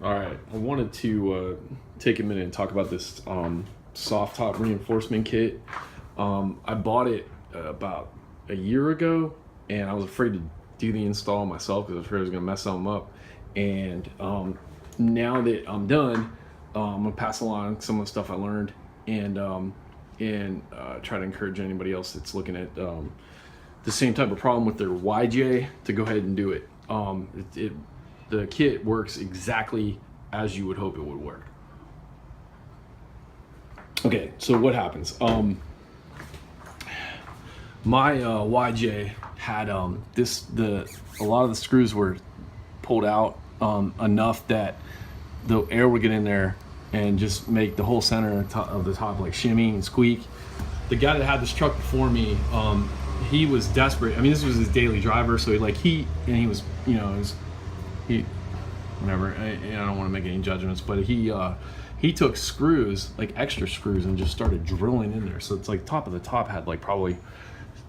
All right, I wanted to take a minute and talk about this soft top reinforcement kit. I bought it about a year ago, and I was afraid to do the install myself because I was afraid I was going to mess something up. And now that I'm done, I'm going to pass along some of the stuff I learned and try to encourage anybody else that's looking at the same type of problem with their YJ to go ahead and do it. The kit works exactly as you would hope it would work. Okay, so what happens? My YJ had a lot of the screws were pulled out enough that the air would get in there and just make the whole center of the top like shimmy and squeak. The guy that had this truck before me, he was desperate. I mean, this was his daily driver, so he whatever. I don't want to make any judgments, but he took screws, like extra screws, and just started drilling in there. So it's like top of the top had like probably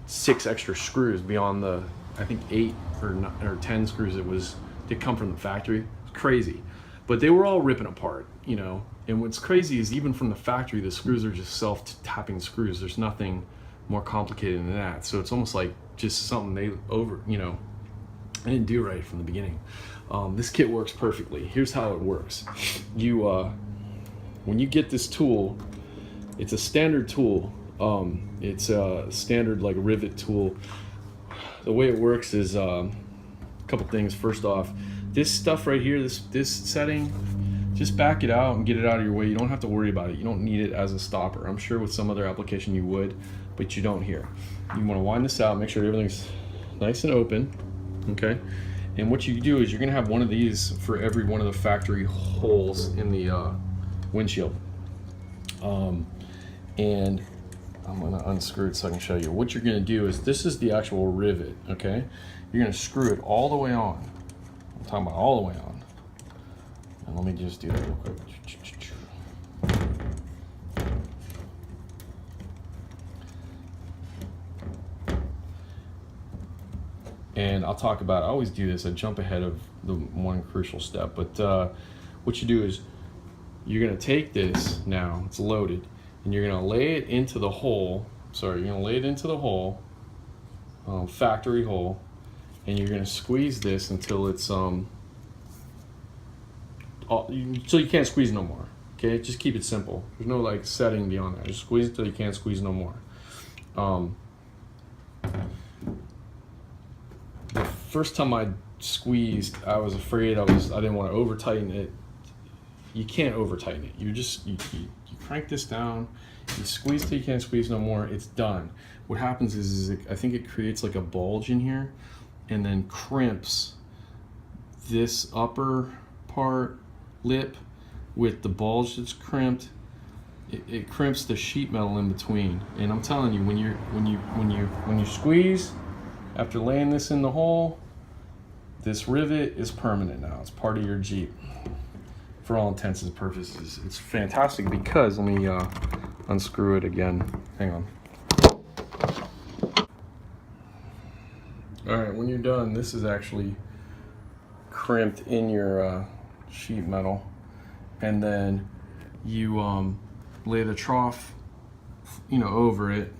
6 extra screws beyond the, I think 8 or 10 screws that come from the factory. It's crazy, but they were all ripping apart, you know. And what's crazy is even from the factory, the screws are just self-tapping screws. There's nothing more complicated than that. So it's almost like just something I didn't do right from the beginning. This kit works perfectly. Here's how it works. When you get this tool, it's a standard tool. It's a standard like rivet tool. The way it works is a couple things. First off, this stuff right here, this setting, just back it out and get it out of your way. You don't have to worry about it. You don't need it as a stopper. I'm sure with some other application you would, but you don't here. You want to wind this out, make sure everything's nice and open, okay? And what you do is you're gonna have one of these for every one of the factory holes in the windshield. And I'm gonna unscrew it so I can show you. What you're gonna do is, this is the actual rivet, okay? You're gonna screw it all the way on. I'm talking about all the way on. And let me just do that real quick. And I'll talk about, I always do this, I jump ahead of the one crucial step, but what you do is you're gonna take this now, it's loaded, and you're gonna lay it into the hole, factory hole, and you're gonna squeeze this until it's, so you can't squeeze no more, okay? Just keep it simple. There's no like setting beyond that. Just squeeze until you can't squeeze no more. The first time I squeezed, I was afraid I didn't want to over tighten it. You can't over tighten it. You crank this down, you squeeze till you can't squeeze no more, it's done. What happens is I think it creates like a bulge in here and then crimps this upper part lip with the bulge that's crimped. It crimps the sheet metal in between. And I'm telling you, when you squeeze, after laying this in the hole, this rivet is permanent now. It's part of your Jeep. For all intents and purposes, it's fantastic because, let me unscrew it again. Hang on. All right, when you're done, this is actually crimped in your sheet metal. And then you lay the trough, over it.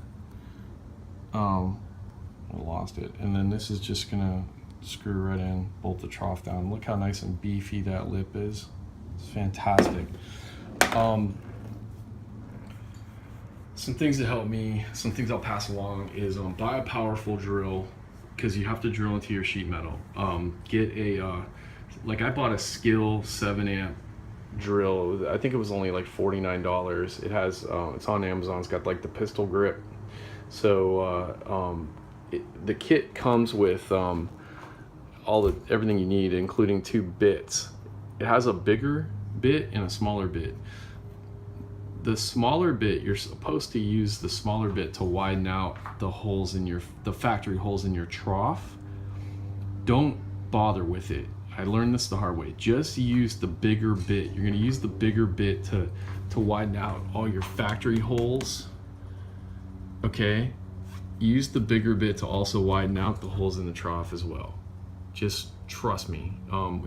I lost it, and then this is just gonna screw right in, bolt the trough down. Look how nice and beefy that lip is. It's fantastic. Some things that help me, some things I'll pass along is buy a powerful drill, because you have to drill into your sheet metal. Get a like I bought a SKIL 7-amp drill. I think it was only like $49. It has it's on Amazon. It's got like the pistol grip. So the kit comes with everything you need, including 2 bits. It has a bigger bit and a smaller bit. The smaller bit, you're supposed to use the smaller bit to widen out the holes in the factory holes in your trough. Don't bother with it. I learned this the hard way. Just use the bigger bit. You're gonna use the bigger bit to widen out all your factory holes, okay? Use the bigger bit to also widen out the holes in the trough as well. Just trust me.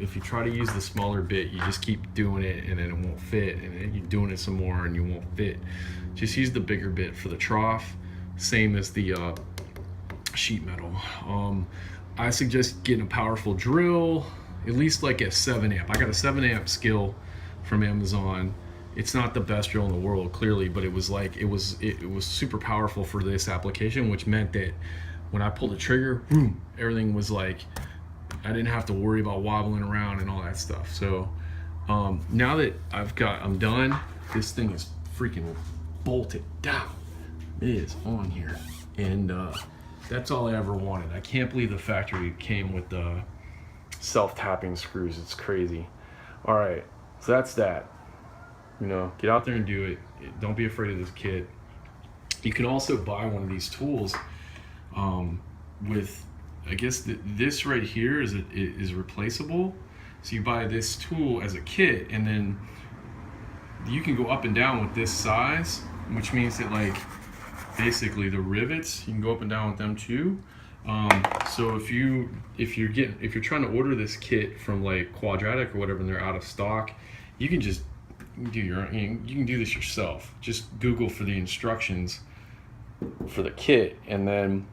If you try to use the smaller bit, you just keep doing it and then it won't fit, and then you're doing it some more and you won't fit. Just use the bigger bit for the trough, same as the sheet metal. I suggest getting a powerful drill, at least like a 7 amp. I got a 7 amp SKIL from Amazon. It's not the best drill in the world, clearly, but it was super powerful for this application, which meant that when I pulled the trigger, boom, everything was like, I didn't have to worry about wobbling around and all that stuff. So now that I'm done, this thing is freaking bolted down. It is on here, and that's all I ever wanted. I can't believe the factory came with the self-tapping screws. It's crazy. All right, so that's that. You know, get out there and do it. Don't be afraid of this kit. You can also buy one of these tools with, I guess this right here is replaceable. So you buy this tool as a kit, and then you can go up and down with this size, which means that like basically the rivets, you can go up and down with them too. So if you're trying to order this kit from like Quadratic or whatever, and they're out of stock, you can just do you can do this yourself. Just Google for the instructions for the kit, and then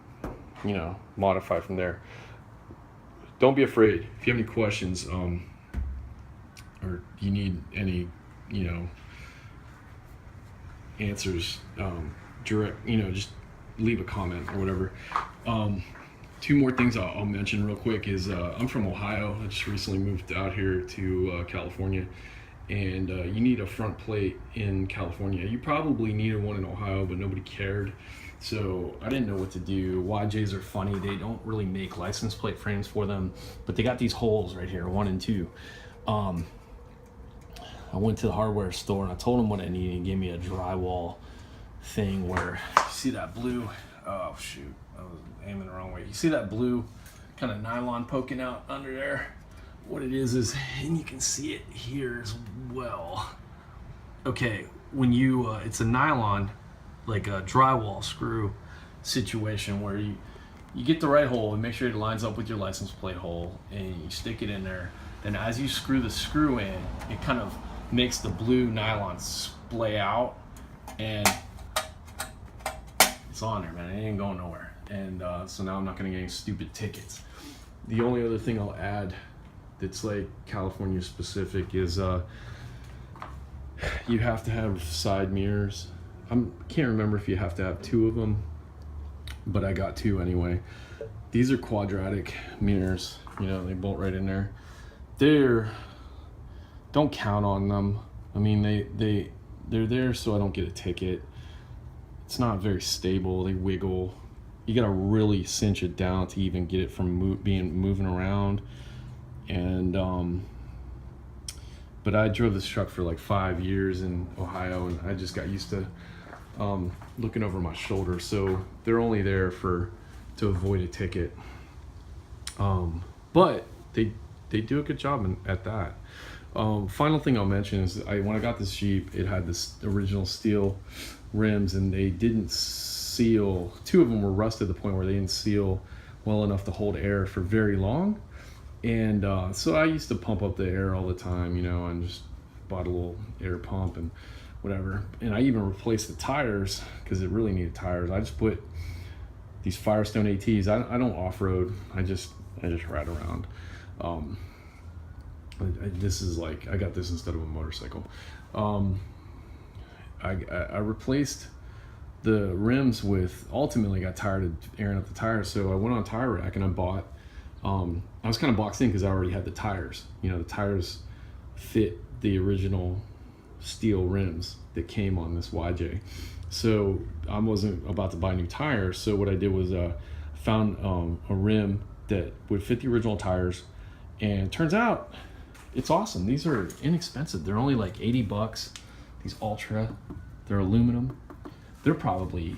modify from there. Don't be afraid. If you have any questions, or you need any answers, direct, just leave a comment or whatever. 2 more things I'll mention real quick is I'm from Ohio. I just recently moved out here to California, and you need a front plate in California. You probably needed one in Ohio, but nobody cared, so I didn't know what to do. YJs are funny. They don't really make license plate frames for them, but they got these holes right here, 1 and 2. I went to the hardware store and I told them what I needed. He gave me a drywall thing where, you see that blue, oh shoot, I was aiming the wrong way. You see that blue kind of nylon poking out under there? What it is, and you can see it here as well. Okay, when you, it's a nylon, like a drywall screw situation where you get the right hole and make sure it lines up with your license plate hole, and you stick it in there. Then as you screw the screw in, it kind of makes the blue nylon splay out, and it's on there, man. It ain't going nowhere. And so now I'm not gonna get any stupid tickets. The only other thing I'll add that's like California specific is you have to have side mirrors. I can't remember if you have to have 2 of them, but I got 2 anyway. These are Quadratic mirrors, they bolt right in there. Don't count on them. I mean, they're there so I don't get a ticket. It's not very stable. They wiggle. You gotta really cinch it down to even get it from moving around. And but I drove this truck for like 5 years in Ohio, and I just got used to looking over my shoulder. So they're only there to avoid a ticket. But they do a good job at that. Final thing I'll mention is when I got this Jeep, it had this original steel rims, and they didn't seal. 2 of them were rusted to the point where they didn't seal well enough to hold air for very long. And so I used to pump up the air all the time, and just bought a little air pump and whatever. And I even replaced the tires because it really needed tires. I just put these Firestone ATs. I don't off-road. I just ride around. This is like, I got this instead of a motorcycle. I replaced the rims with, ultimately got tired of airing up the tires, so I went on Tire Rack and I bought, I was kind of boxed in because I already had the tires. The tires fit the original steel rims that came on this YJ. So I wasn't about to buy new tires, so what I did was found a rim that would fit the original tires, and it turns out it's awesome. These are inexpensive. They're only like 80 bucks. These Ultra, they're aluminum. They're probably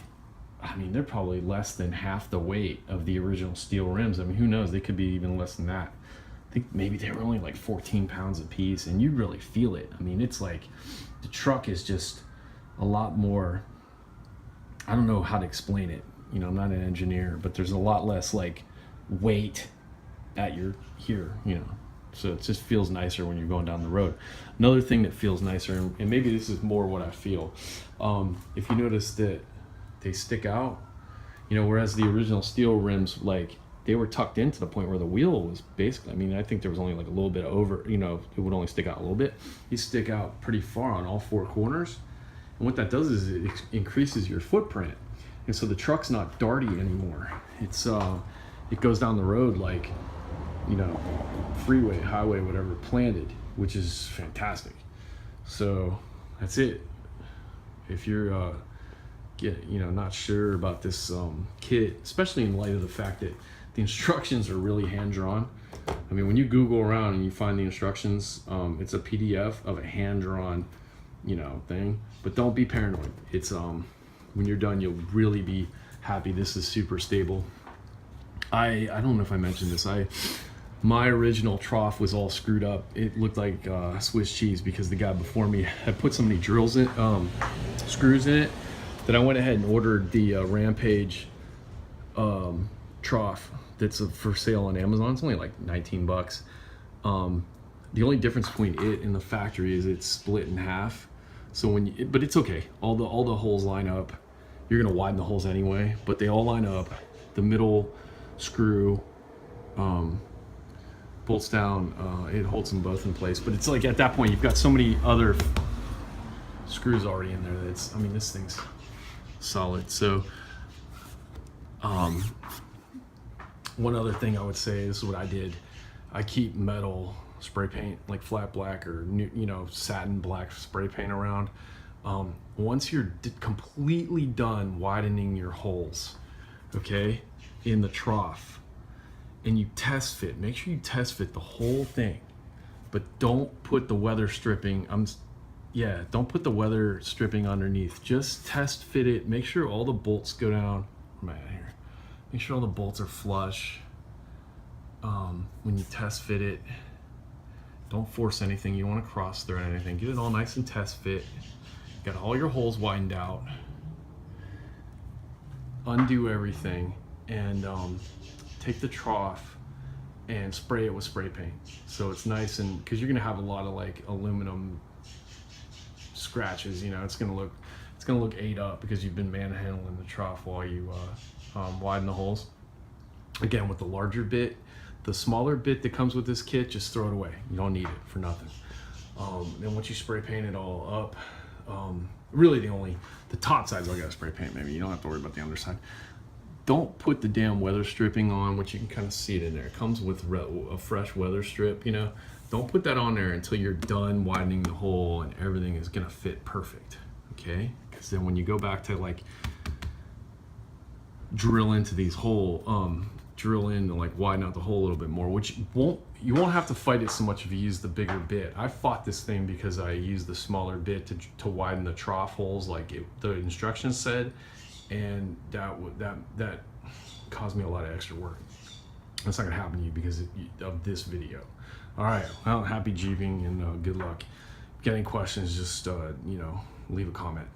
less than half the weight of the original steel rims. I mean, who knows? They could be even less than that. I think maybe they were only like 14 pounds a piece, and you really feel it. I mean, it's like the truck is just a lot more, I don't know how to explain it. I'm not an engineer, but there's a lot less like weight at your here, you know. So it just feels nicer when you're going down the road. Another thing that feels nicer, and maybe this is more what I feel, if you notice that they stick out, you know, whereas the original steel rims, like, they were tucked in to the point where the wheel was basically, I mean, I think there was only like a little bit over, you know, it would only stick out a little bit. These stick out pretty far on all four corners. And what that does is it increases your footprint. And so the truck's not darty anymore. It's, it goes down the road like, you know, freeway, highway, whatever, planted, which is fantastic. So that's it. If you're not sure about this kit, especially in light of the fact that the instructions are really hand-drawn. I mean, when you Google around and you find the instructions, it's a PDF of a hand-drawn, you know, thing. But don't be paranoid. It's when you're done, you'll really be happy. This is super stable. I don't know if I mentioned this. My original trough was all screwed up. It looked like Swiss cheese because the guy before me had put so many screws in it, that I went ahead and ordered the Rampage trough that's for sale on Amazon. It's only like 19 bucks. The only difference between it and the factory is it's split in half. So but it's okay. All the holes line up. You're gonna widen the holes anyway, but they all line up. The middle screw bolts down. It holds them both in place. But it's like at that point you've got so many other screws already in there that I mean, this thing's solid. So one other thing I would say, this is what I did. I keep metal spray paint, like flat black or satin black spray paint around. Once you're completely done widening your holes, okay, in the trough, and you test fit, make sure you test fit the whole thing, but don't put the weather stripping. Don't put the weather stripping underneath. Just test fit it. Make sure all the bolts go down. Where am I at here? Make sure all the bolts are flush. When you test fit it, don't force anything. You don't want to cross thread anything. Get it all nice and test fit. Got all your holes widened out. Undo everything and take the trough and spray it with spray paint. So it's nice, and because you're gonna have a lot of like aluminum scratches, you know, it's gonna look ate up because you've been manhandling the trough while you widen the holes. Again, with the larger bit, the smaller bit that comes with this kit, just throw it away. You don't need it for nothing. Then once you spray paint it all up, really the top side's all got spray paint. Maybe you don't have to worry about the underside. Don't put the damn weather stripping on, which you can kind of see it in there. It comes with a fresh weather strip, you know. Don't put that on there until you're done widening the hole and everything is gonna fit perfect, okay? Because then when you go back to like drill into these holes, drill in and like widen out the hole a little bit more, which you won't have to fight it so much if you use the bigger bit. I fought this thing because I used the smaller bit to widen the trough holes like the instructions said, and that caused me a lot of extra work. That's not gonna happen to you because of this video. All right, well, happy jeeping and good luck. If you got any questions, just leave a comment.